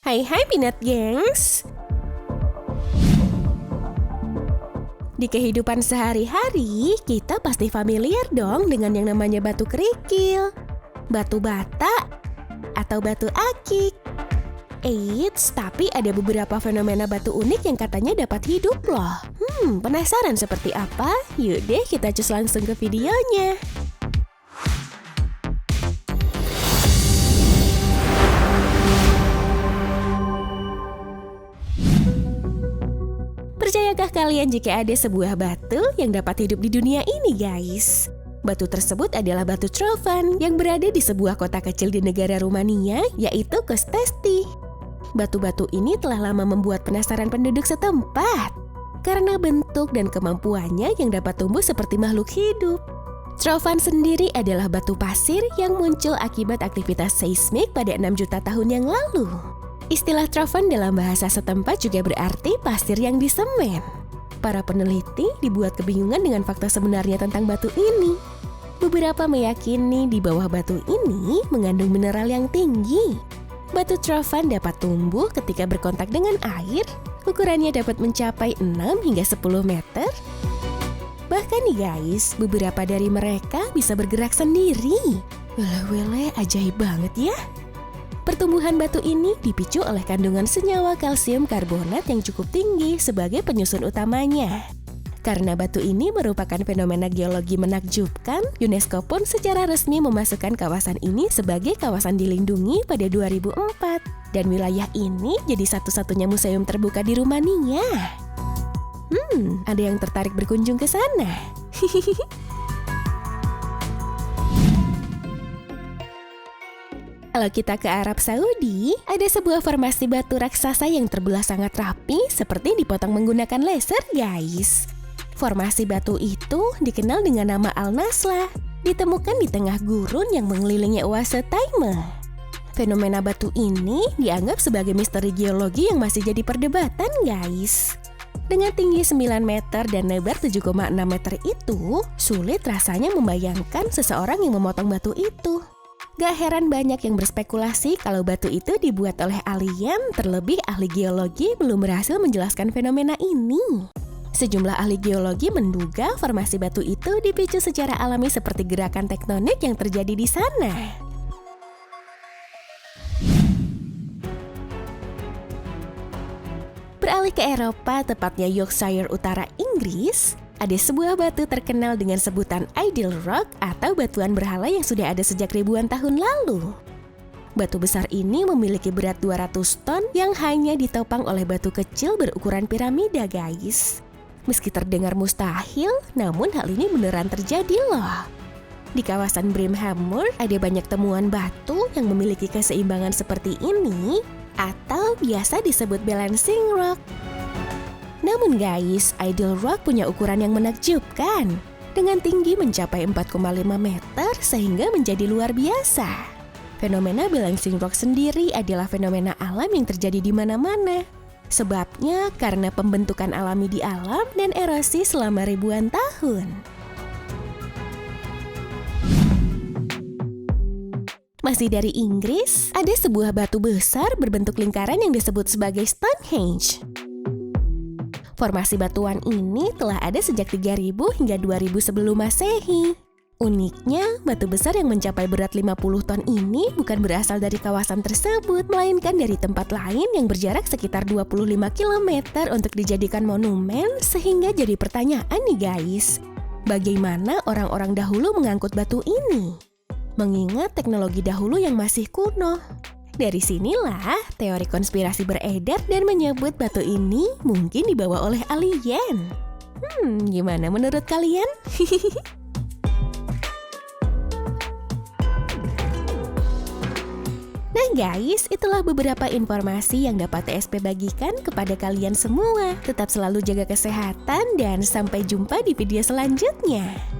Hai Peanut Gengs. Di kehidupan sehari-hari, kita pasti familiar dong dengan yang namanya batu kerikil, batu bata, atau batu akik. Eits, tapi ada beberapa fenomena batu unik yang katanya dapat hidup loh. Penasaran seperti apa? Yuk deh kita cus langsung ke videonya. Percayakah kalian jika ada sebuah batu yang dapat hidup di dunia ini, guys? Batu tersebut adalah batu Trovan yang berada di sebuah kota kecil di negara Rumania, yaitu Kostesti. Batu-batu ini telah lama membuat penasaran penduduk setempat karena bentuk dan kemampuannya yang dapat tumbuh seperti makhluk hidup. Trovan sendiri adalah batu pasir yang muncul akibat aktivitas seismik pada 6 juta tahun yang lalu. Istilah Trovan dalam bahasa setempat juga berarti pasir yang disemen. Para peneliti dibuat kebingungan dengan fakta sebenarnya tentang batu ini. Beberapa meyakini di bawah batu ini mengandung mineral yang tinggi. Batu Trovan dapat tumbuh ketika berkontak dengan air. Ukurannya dapat mencapai 6 hingga 10 meter. Bahkan nih guys, beberapa dari mereka bisa bergerak sendiri. Wele ajaib banget ya. Pertumbuhan batu ini dipicu oleh kandungan senyawa kalsium karbonat yang cukup tinggi sebagai penyusun utamanya. Karena batu ini merupakan fenomena geologi menakjubkan, UNESCO pun secara resmi memasukkan kawasan ini sebagai kawasan dilindungi pada 2004. Dan wilayah ini jadi satu-satunya museum terbuka di Rumania. Ada yang tertarik berkunjung ke sana? Kalau kita ke Arab Saudi, ada sebuah formasi batu raksasa yang terbelah sangat rapi seperti dipotong menggunakan laser, guys. Formasi batu itu dikenal dengan nama Al-Nasla, ditemukan di tengah gurun yang mengelilingi oase Taime. Fenomena batu ini dianggap sebagai misteri geologi yang masih jadi perdebatan, guys. Dengan tinggi 9 meter dan lebar 7,6 meter itu, sulit rasanya membayangkan seseorang yang memotong batu itu. Gak heran banyak yang berspekulasi kalau batu itu dibuat oleh alien, terlebih ahli geologi belum berhasil menjelaskan fenomena ini. Sejumlah ahli geologi menduga formasi batu itu dipicu secara alami seperti gerakan tektonik yang terjadi di sana. Beralih ke Eropa, tepatnya Yorkshire Utara, Inggris, ada sebuah batu terkenal dengan sebutan Idol Rock atau batuan berhala yang sudah ada sejak ribuan tahun lalu. Batu besar ini memiliki berat 200 ton yang hanya ditopang oleh batu kecil berukuran piramida, guys. Meski terdengar mustahil, namun hal ini beneran terjadi loh. Di kawasan Brimham ada banyak temuan batu yang memiliki keseimbangan seperti ini atau biasa disebut balancing rock. Namun guys, Idol Rock punya ukuran yang menakjubkan. Dengan tinggi mencapai 4,5 meter sehingga menjadi luar biasa. Fenomena balancing rock sendiri adalah fenomena alam yang terjadi di mana-mana. Sebabnya karena pembentukan alami di alam dan erosi selama ribuan tahun. Masih dari Inggris, ada sebuah batu besar berbentuk lingkaran yang disebut sebagai Stonehenge. Formasi batuan ini telah ada sejak 3000 hingga 2000 sebelum Masehi. Uniknya, batu besar yang mencapai berat 50 ton ini bukan berasal dari kawasan tersebut, melainkan dari tempat lain yang berjarak sekitar 25 km untuk dijadikan monumen, sehingga jadi pertanyaan nih guys, bagaimana orang-orang dahulu mengangkut batu ini? Mengingat teknologi dahulu yang masih kuno. Dari sinilah teori konspirasi beredar dan menyebut batu ini mungkin dibawa oleh alien. Gimana menurut kalian? Nah guys, itulah beberapa informasi yang dapat TSP bagikan kepada kalian semua. Tetap selalu jaga kesehatan dan sampai jumpa di video selanjutnya.